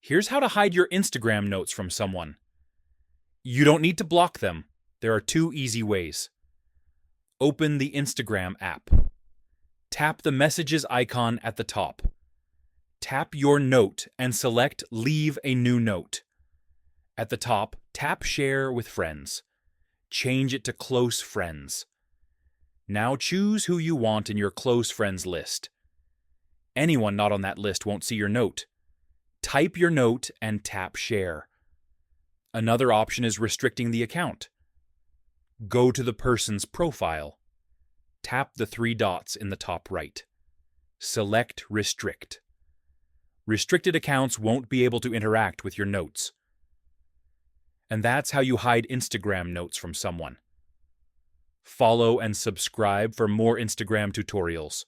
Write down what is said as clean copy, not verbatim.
Here's how to hide your Instagram notes from someone. You don't need to block them. There are two easy ways. Open the Instagram app. Tap the messages icon at the top. Tap your note and select Leave a new note. At the top, tap Share with Friends. Change it to Close Friends. Now choose who you want in your close friends list. Anyone not on that list won't see your note. Type your note and tap Share. Another option is restricting the account. Go to the person's profile. Tap the three dots in the top right. Select Restrict. Restricted accounts won't be able to interact with your notes. And that's how you hide Instagram notes from someone. Follow and subscribe for more Instagram tutorials.